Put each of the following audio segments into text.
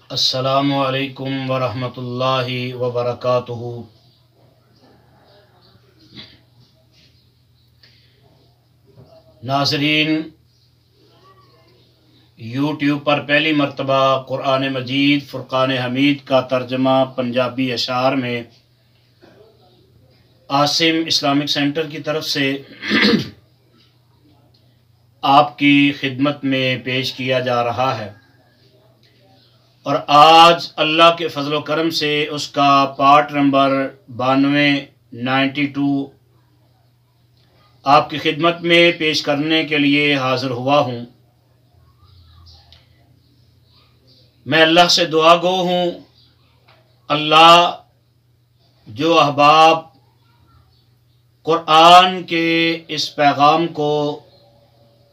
السلام علیکم ورحمۃ اللہ وبرکاتہ۔ ناظرین، یوٹیوب پر پہلی مرتبہ قرآن مجید فرقان حمید کا ترجمہ پنجابی اشعار میں عاصم اسلامک سینٹر کی طرف سے آپ کی خدمت میں پیش کیا جا رہا ہے، اور آج اللہ کے فضل و کرم سے اس کا پارٹ نمبر 92 آپ کی خدمت میں پیش کرنے کے لیے حاضر ہوا ہوں۔ میں اللہ سے دعا گو ہوں، اللہ جو احباب قرآن کے اس پیغام کو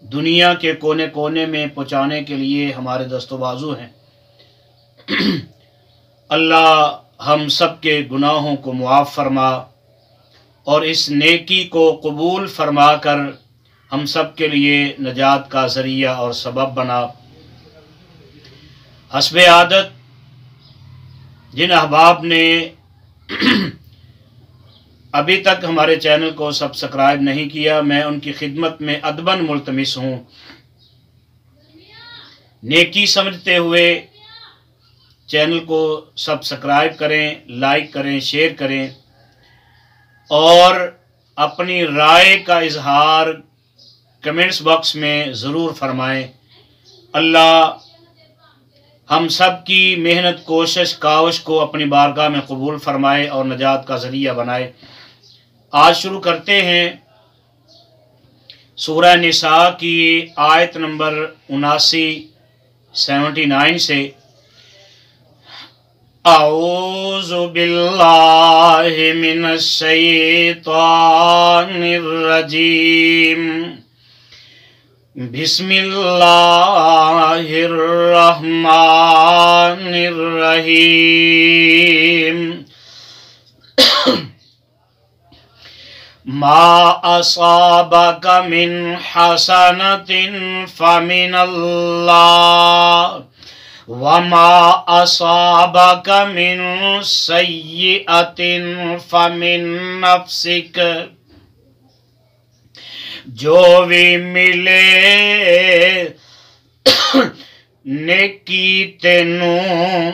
دنیا کے کونے کونے میں پہنچانے کے لیے ہمارے دست و بازو ہیں، اللہ ہم سب کے گناہوں کو معاف فرما اور اس نیکی کو قبول فرما کر ہم سب کے لیے نجات کا ذریعہ اور سبب بنا۔ حسب عادت جن احباب نے ابھی تک ہمارے چینل کو سبسکرائب نہیں کیا، میں ان کی خدمت میں ادباً ملتمس ہوں، نیکی سمجھتے ہوئے چینل کو سبسکرائب کریں، لائک کریں، شیئر کریں اور اپنی رائے کا اظہار کمنٹس باکس میں ضرور فرمائیں۔ اللہ ہم سب کی محنت، کوشش، کاوش کو اپنی بارگاہ میں قبول فرمائے اور نجات کا ذریعہ بنائے۔ آج شروع کرتے ہیں سورہ نساء کی آیت نمبر 79 سے۔ اعوذ باللہ من الشیطان الرجیم، بسم اللہ الرحمن الرحیم۔ ما اصابک من حسنۃ فمن اللہ وما اصابک من سیئۃ فمن نفسک۔ جو بھی ملے نیکی تینوں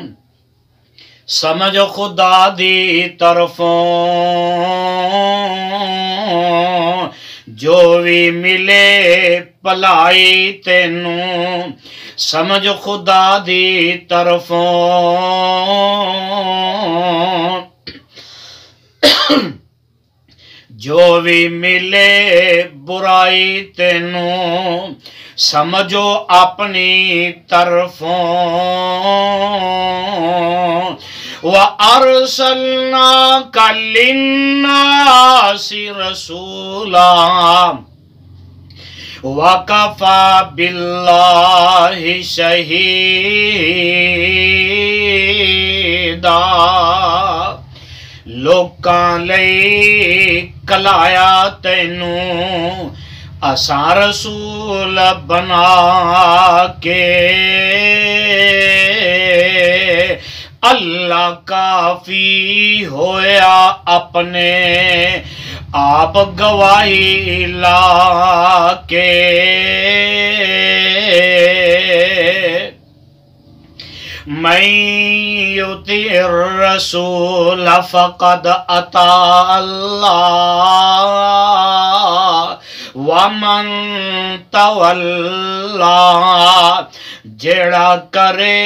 سمجھ خدا دی طرفوں، جو بھی ملے پلائی تینوں سمجھ خدا دی طرفوں، جو بھی ملے برائی تینوں سمجھو اپنی طرفوں۔ وَأَرْسَلْنَاكَ لِلنَّاسِ رَسُولًا وَكَفَى بِاللَّهِ شَهِيدًا۔ لوکاں لئی کلایا تینوں اساں رسول بنا کے، اللہ کافی ہویا اپنے آپ گواہی لا کے۔ من یطع الرسول فقد اطاع اللہ ومن تولی، جڑا کرے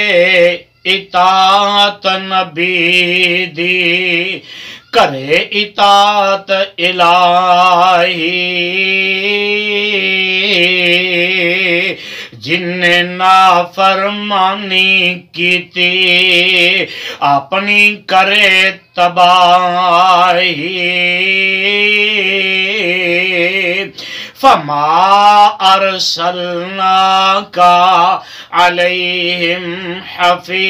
اطاعت نبی دی کرے اطاعت الہی، جن نے نافرمانی کیتی اپنی کرے تباہی۔ فما ارسلناک علیہم حفیظا،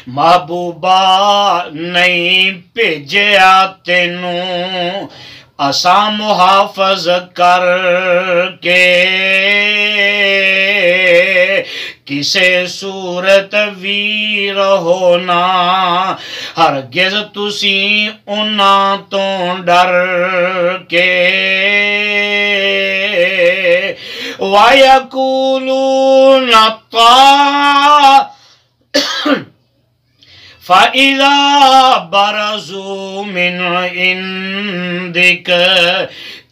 محبوبہ نہیں بھیجیا تینوں اساں محافظ کر کے کسے صورت ویر ہونا ہرگز تسی انہاں تو ڈر کے وَيَقُولُونَ فَإِذَا بَرَزُوا مِنْ عِنْدِكَ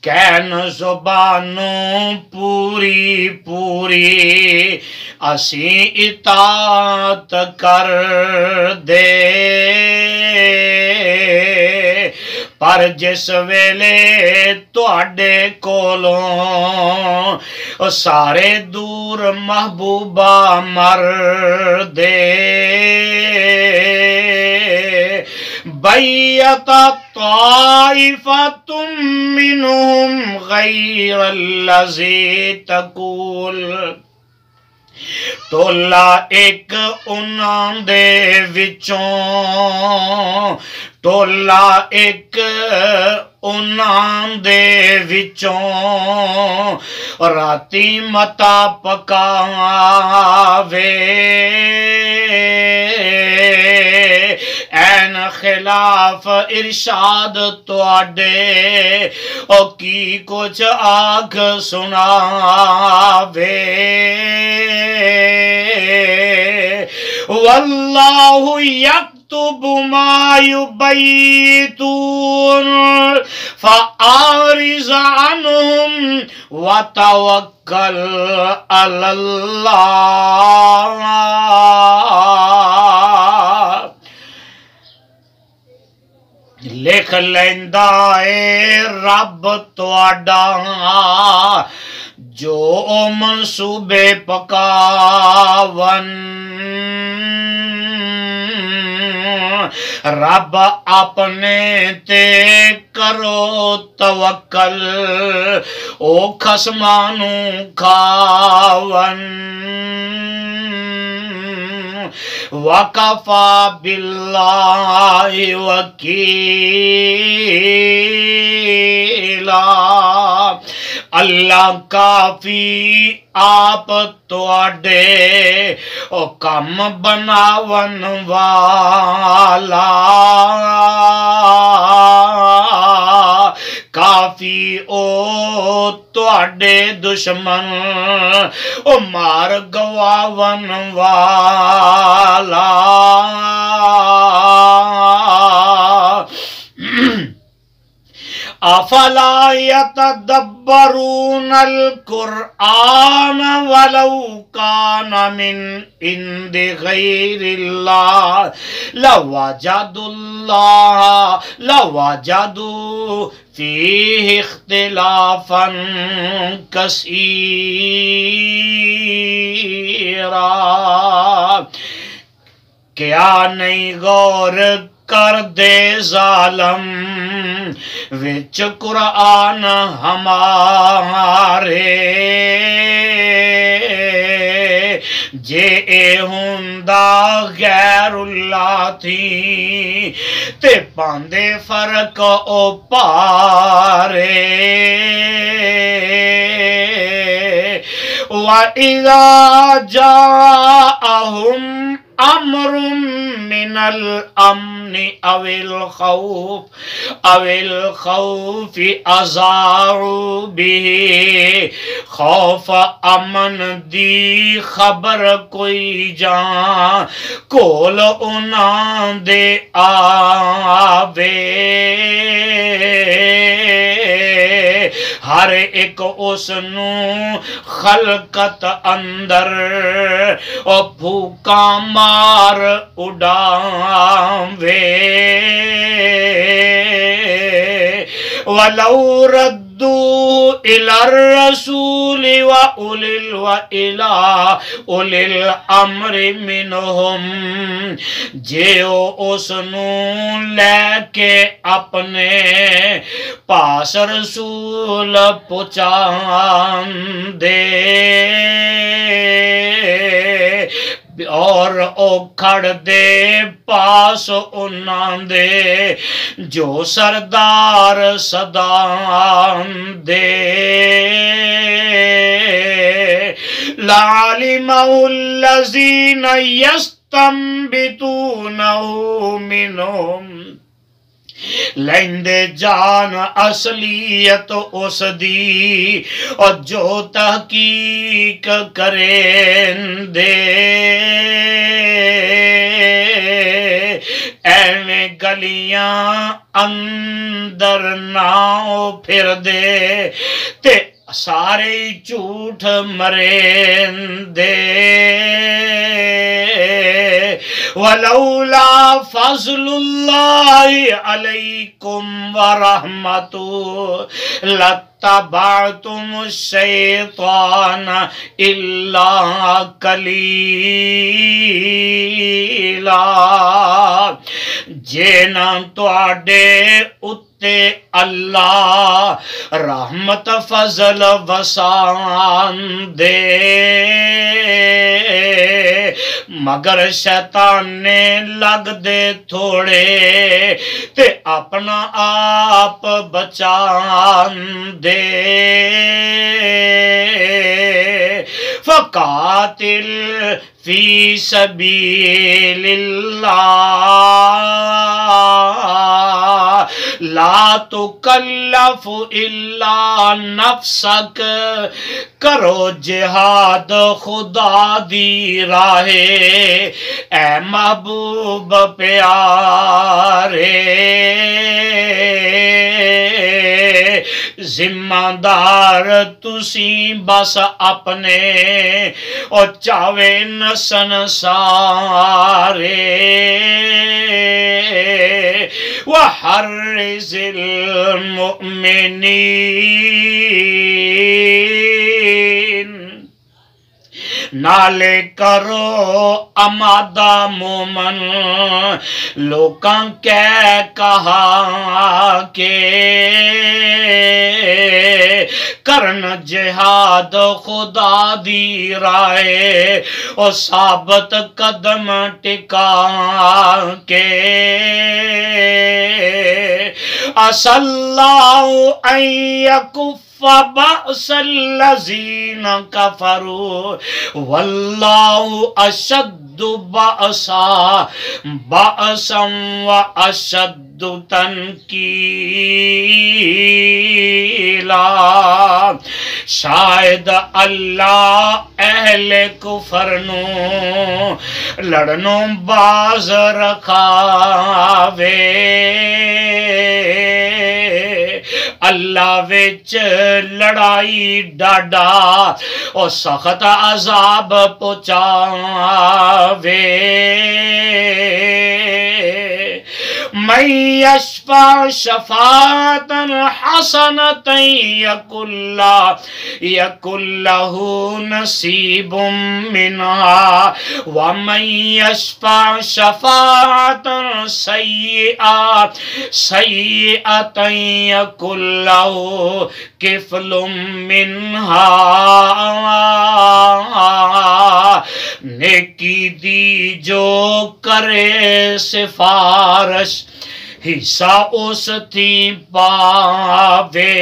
کین زبانوں پوری پوری اسی اطاعت کر دے پر جس ویلے تواڈے کولوں سارے دور محبوبہ مر دے بیت طائفۃ منہم غیر الذی تقول تولا ایک انہاں دے وچوں تولا ایک انہاں دے وچوں راتی متا پکاوے این خلاف ارشاد تواڈے او کی کچھ آکھ سناوے واللہ یکتب ما یبیتون فاعرض عنہم وتوکل علی اللہ لکھ لیندا اے رب تواڈا جو منصوبے پکاون رب اپنے تے کرو توکل او خصمانوں کھاون وَكَفَى بِاللَّهِ وَكِيلًا اللہ کافی آپ تواڈے او کم بناون والا کافی او تواڈے دشمن او مار گواون والا افلا يتدبرون القرآن ولو كان من عند غير الله لوجدوا فيه اختلافا كثيرا کیا نہیں غور کر دے ظالم وچ قرآن ہمارے جے اے ہوندا غیر اللہ تھی تے پاندے فرق او پارے وَإِذَا جَاءَهُمْ امر من الامن او الخوف اذاعوا به خوف امن دی خبر کوئی جان کول انہاں دے آوے ہر ایک اس نو خلقت اندر او بھوکا مار اڈاوے وَلَوْ رَدُّوا إِلَى الرَّسُولِ وَإِلَى أُولِي الْأَمْرِ مِنْهُمْ جیو اس نو لے کے اپنے پاس رسول پہنچان دے اور او کھڑ دے پاس انہاں دے جو سردار صدام دے لعلمہ الذین یستنبطونہ منہم لیندے جان اصلیت اس دی اور جو تحقیق کریں دے ایویں گلیاں اندر ناؤ پھر دے تے سارے جھوٹ مریں دے ولولا فضل اللہ علیکم ورحمتہ لاتبعتم الشیطان الا قلیلا جینا تواڈے اتے اللہ رحمت فضل وسان دے مگر شیطان نے لگ دے تھوڑے تے اپنا آپ بچان دے فقاتل فی سبیل اللہ لا تکلف الا نفسک کرو جہاد خدا دی راہ اے محبوب پیارے ذمہ دار تسی بس اپنے اور چاوے نسن سارے وحرز المؤمنین نالے کرو امادہ مومن لوکاں کہہ کہا کہ کرن جہاد خدا دی رائے اور ثابت قدم ٹکا کے عسى الله أن يكف بأس الذين كفروا والله أشد بأسا وأشد تنکیلا شاید اللہ اہل کفر نو لڑنوں باز رکھاوے اللہ وچ لڑائی ڈاڈا اور سخت عذاب پہنچاوے من یشفع شفاعۃ حسنۃ یکن لہ نصیب منہا ومن یشفع شفاعۃ سیئۃ یکن لہ کفل منہا نیکی دی جو کرے سفارش حصہ اس تھی پاوے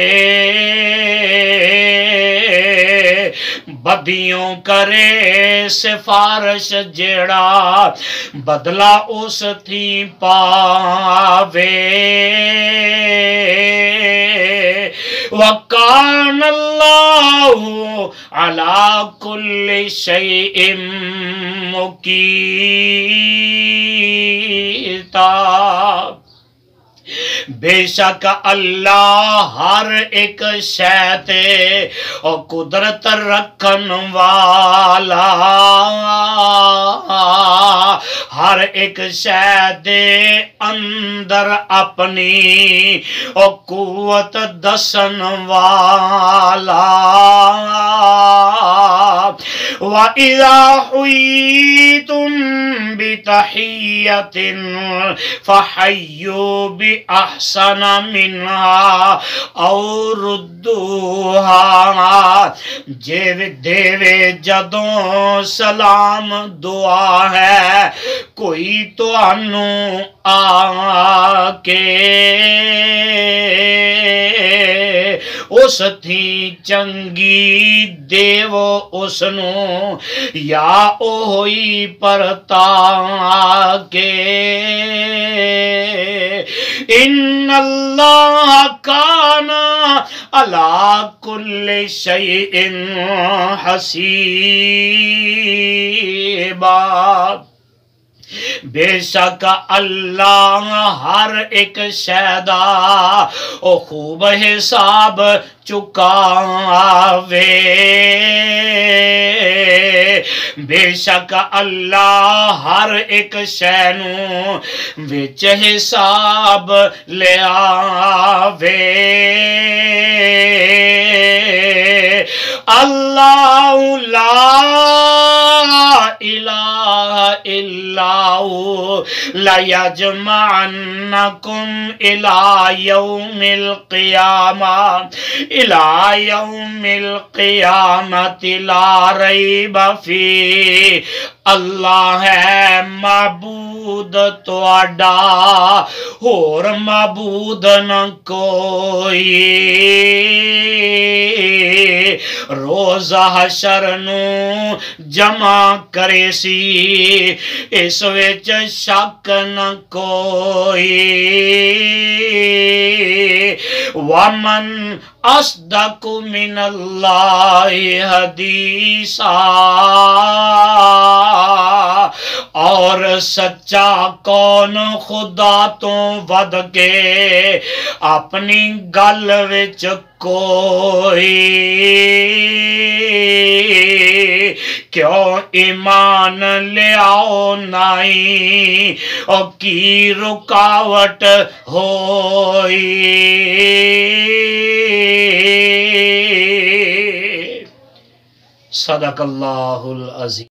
بدیوں کرے سفارش جیڑا بدلہ اس تھی پاوے وَقَانَ اللَّهُ عَلَىٰ كُلِّ شَيْءٍ مُقِیتًا بے شک اللہ ہر ایک شے تے اور قدرت رکھن والا ہر ایک شے دے اندر اپنی اور قوت دسن والا وَإِذَا حُيِّيتُم بِتَحِيَّةٍ فَحَيُّوا بِأَحْسَنَ مِنْهَا أَوْ رُدُّوهَا دیوے جدوں سلام دعا ہے کوئی تو انو آ کے اس تھی چنگی دیو اس نو یا او ہوئی پرتا کے ان اللہ کانا علی کل شیء حسیبا بے شک اللہ ہر ایک شیدا او خوب حساب چکاوے بے شک اللہ ہر ایک شے نو وچ حساب لے آوے اللہ لا الہ الا هو لَيَجْمَعَنَّكُمْ إِلَى يَوْمِ الْقِيَامَةِ لَا رَيْبَ فِيهِ اللہ ہے معبود تواڈا اور معبود نہ کوئی روز حشر نو جمع کرے سی اس وچ شک نہ کوئی وَمَنْ أَصْدَقُ مِنَ اللَّهِ حَدِيثًا اور سچا کون خدا تو ود کے اپنی گل وچ کوئی کیوں ایمان لے آؤ نائی او کی رکاوٹ ہوئی صدق اللہ العظیم.